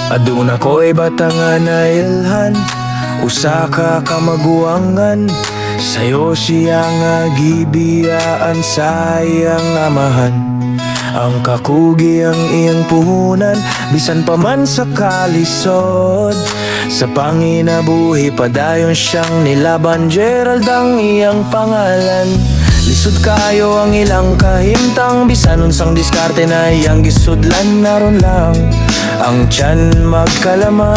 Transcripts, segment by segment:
Aduna ko'y batangan na ilhan, usa ka kamaguangan. Sayo siya nga gibiyaan sa iyang amahan. Ang kakugi ang iyang puhunan, bisan pa man sa kalisod. Sa panginabuhi padayon siyang nilaban, Gerald ang iyang pangalan. Lisod kayo ang ilang kahimtang, bisan unsang diskarte na iyang gisudlan. Naron lang ang tiyan magkalaman.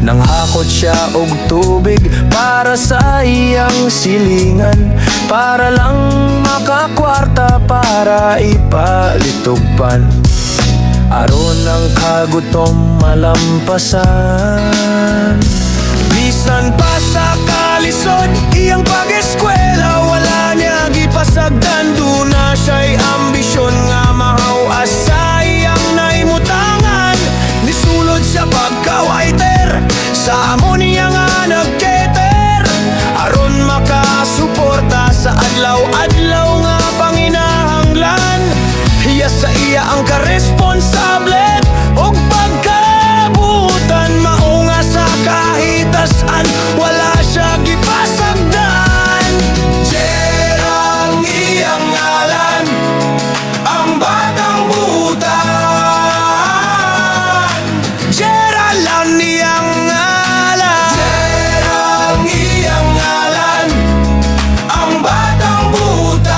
Nang hakot siya og tubig para sa iyang silingan, para lang makakwarta para ipalitugpan. Aron ang kagutom malampasan. Bisan pa sa kalisod iyang pag-eskwela, wala niya gipasagdan. Duna siya'y ambisyon nga mahawas sa iyang naimutangan. Nisulod siya pagka-waiter sa amo niya nga nag-cater, aron makasuporta sa adlaw-adlaw nga panginahanglan. Hiya sa iya ang karesponsable og pagkabutan, maunga sa kahitasan, wala siya gipasagdan. Gerald iyang ngalan, ang batang butan. Gerald ang iyang ngalan, Gerald iyang ngalan, ang batang butan.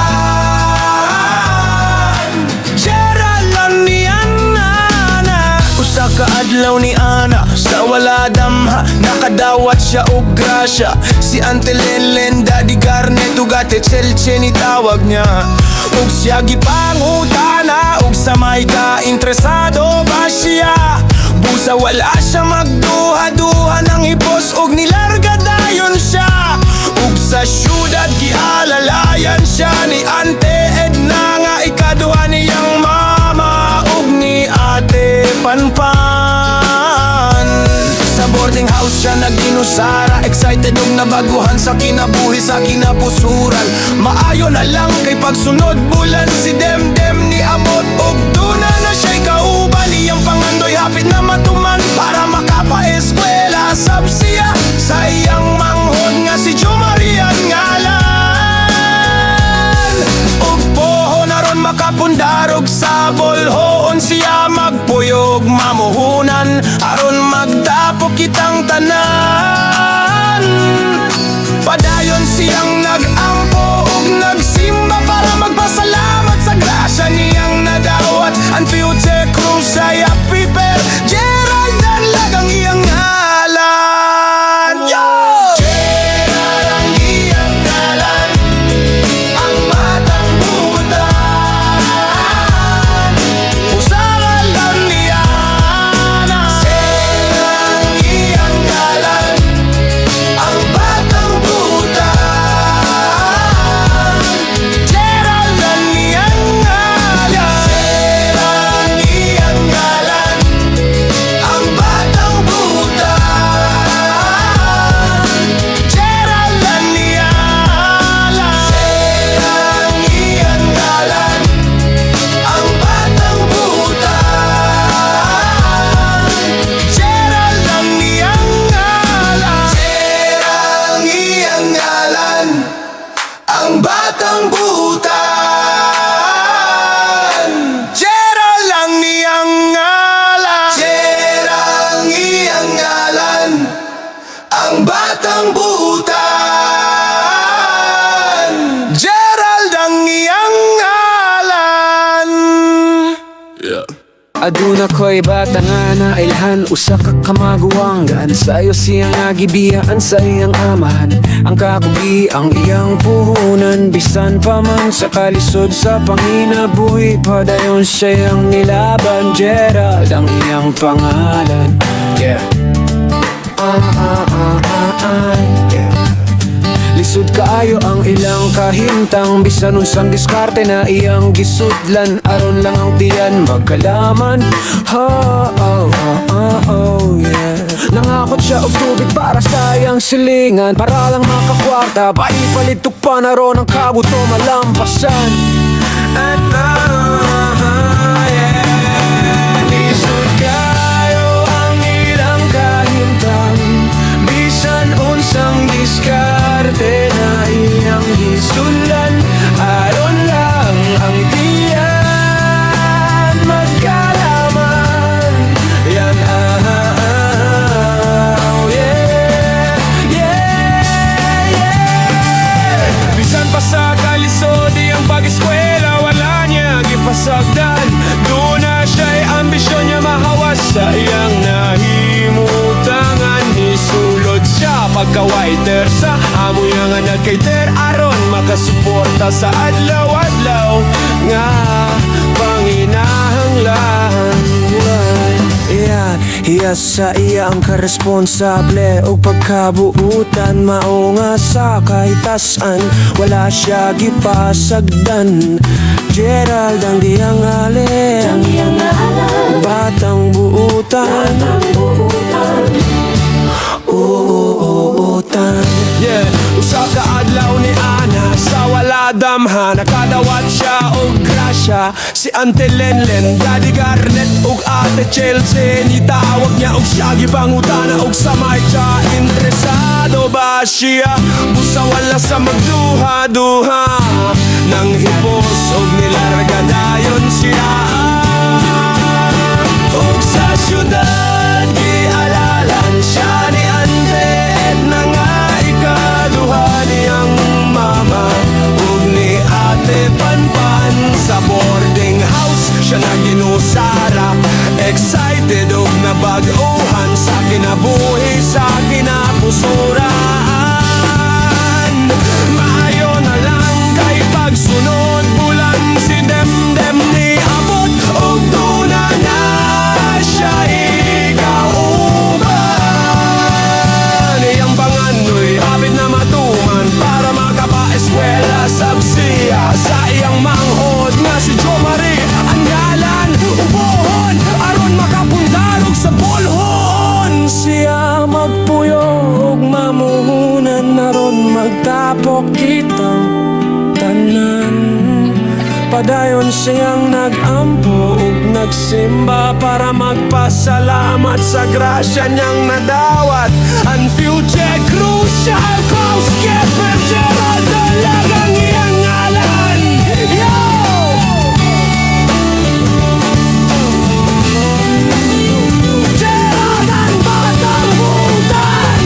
Gerald ang iyang nana. Usa ka adlaw ni Ana sa wala damha, nakadawat siya og grasya. Si Ante Lenlen, Daddy Garnet ug Ate Chelche ni tawag niya. Ug siya gipangutana ug sa may ka-interesado ba siya. Busa wala siya magduha-duha ng hipos ug nilarga dayon siya. Ug sa syudad gialalayan siya ni Ante Edna nga ikaduha niyang mama ug ni Ate Panpan. Sa boarding house siya nag-inusara, excited og nabaguhan sa kinabuhi sa kinabusuran. Maayo na lang kay pagsunod bulan si Demdem ni abot og duna na siya'y kauban. Iyang pangandoy hapit na matuman para makapa-eskwela. Sab siya sa iyang manghod nga si Jo Marian ngalan. Og poho naron makapundarog sa bolhoon siya magpuyog mamuhunan, aron magdapok kitang tanan. Padayon siyang nag-ampo ug nagsimba para magpasalamat sa grasya niyang nadawat. Ang future crew siya piper, Gerald ang lagang iyang ngalan. Yo! Gerald ang iyang ngalan, ang batang butan. Usaran lang niya na Gerald ang iyang ngalan, ang batang butan. Gerald ang iyang ngalan, Gerald ang iyang ngalan, ang batang butan. Gerald ang iyang ngalan, Gerald ang iyang ngalan, ang batang butan. Gerald ang iyang ngalan, Gerald ang iyang ngalan, ang batang butan. Gerald ang iyang ngalan, Gerald ang iyang ngalan, ang batang butan. Gerald ang iyang ngalan. Aduna ko'y bata nga na ilhan, usa ka kamaguanggan. Sayo siya nga gibiyaan sa iyang amahan. Ang kakugi ang iyang puhunan, bisan pa man sa kalisod sa panginabuhi padayon siyang nilaban. Gerald ang iyang pangalan. Yeah. Yeah. Lisod kaayo ang ilang kahimtang, bisan unsang diskarte na iyang gisudlan. Aron lang ang tiyan magkalaman. Yeah. Nangakot siya og tubig para sa iyang silingan, para lang makakwarta paipalitok pa naron ang kagutom malampasan. At yeah, lisod pagka-waiter sa amo nga nagkaiter aron makasuporta sa adlaw-adlaw nga panginahanglan. Iya sa iya ang karesponsable o pagkabuutan mao nga sa kahitasan wala siya gipasagdan. Gerald ang diyang alin, batang buutan, uuutan. Yeah, usa ka adlaw ni Ana sa wala damha nakadawat siya og grasya. Si Ante Lenlen, Daddy Garnet ug Ate Chelsea nitawag niya og siya gipangutana og sa marcha. Interesado ba siya? Busa wala sa magduha-duha nang hipos og nilarga dayon siya. Og sa syudad gialalan siya ni Ante na nga ikaduha niyang mama ug ni Ate Panpan sa boarding house siya na ginusara. Excited og nabag-uhan sa kinabuhi sa kinapusuran. Maayo na lang kay pagsunod bulan si Demdem ni abot og tuna na siya ikauban. Iyang panganoy hapit na matuman para makapa-eskwela sa siya sa iyang manghod nga si Jo Marie Angalan ubohon aron makapundalog sa bolhon. Siya magpuyo og mamuhunan aron magtapok kitang tanan. Padayon siyang nag-ampo ug nagsimba para magpasalamat sa grasya niyang nadawat. Ang future crucial housekeeper Gerald dalagang iyang ngalan. Yo! Gerald ang batang buutan.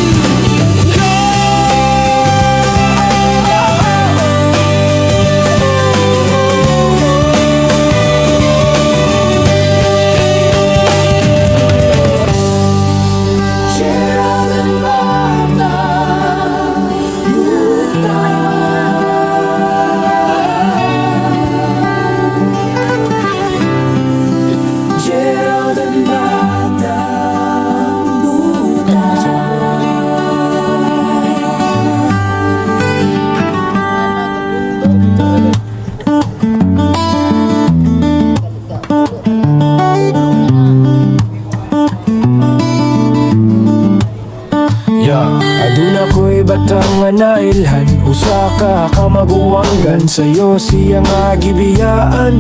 Aduna ko'y batang nga nailhan usa ka kamaguwanggan sayo siya nga gibiyaan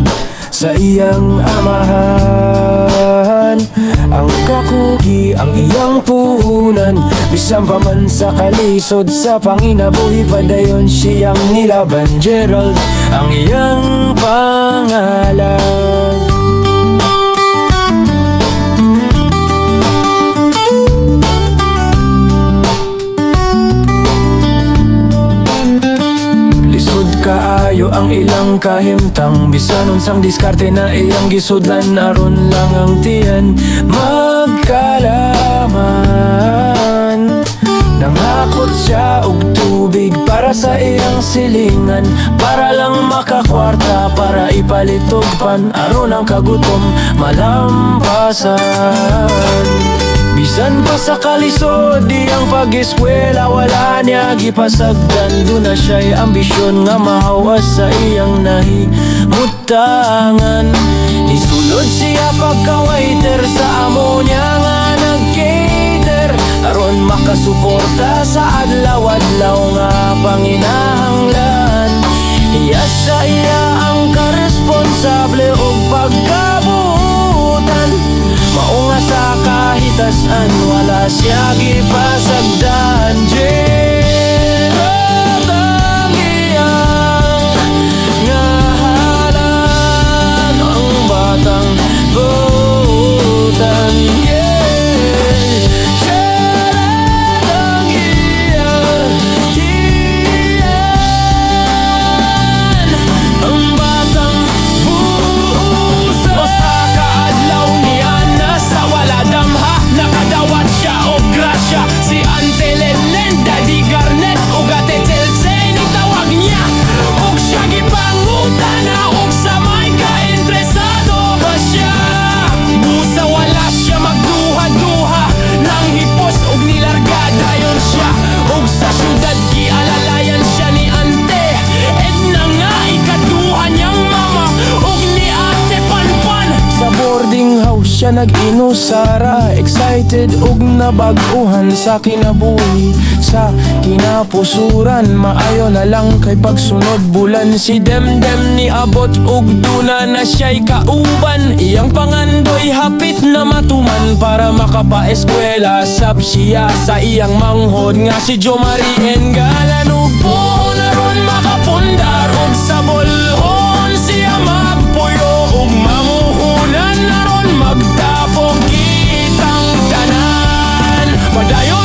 sa iyang amahan. Ang kakugi ang iyang puhunan bisan pa man sa kalisod sa panginabuhi padayon siyang nilaban. Gerald ang iyang pangalan. Kaayo ang ilang kahimtang bisan unsang diskarte na iyang gisudlan aron lang ang tiyan magkalaman. Nangakot siya og tubig para sa iyang silingan para lang makakwarta para ipalitog pan aron ang kagutom malampasan. Bisan pa sa kalisod diyang pag-eskwela wala niya gipasagdan. Doon na siya'y ambisyon nga mahawas sa iyang nahimutangan. Isulod siya pagka-waiter sa amo niya nga nag-cater aron makasuporta sa adlaw-adlaw nga panginahanglan. Iya sa iya ang karesponsable o pagkabuutan mao nga sa kahitasan wala siya gipasagdan. Gerald ang iyang ngalan ang batang buutan. Gerald ang iyang tiyan ang batang buutan. Basta kaadlaw niya sa wala damha nakadawat siya o grasya si Ante Lenlen. siya nag-inusara. Excited ug nabaguhan sa kinabuhi, sa kinapusuran. Maayo na lang kay pagsunod bulan. Si Demdem ni abot ug duna na siya'y kauban. Iyang pangandoy hapit na matuman para makapaeskwela. Sab siya sa iyang manghod nga si Jo Marie Engalan. Ug buo na ron makapundar ug sa bolhon siya magpuyo ug mamuhunan na ron magtapog kitang tanan. Padayon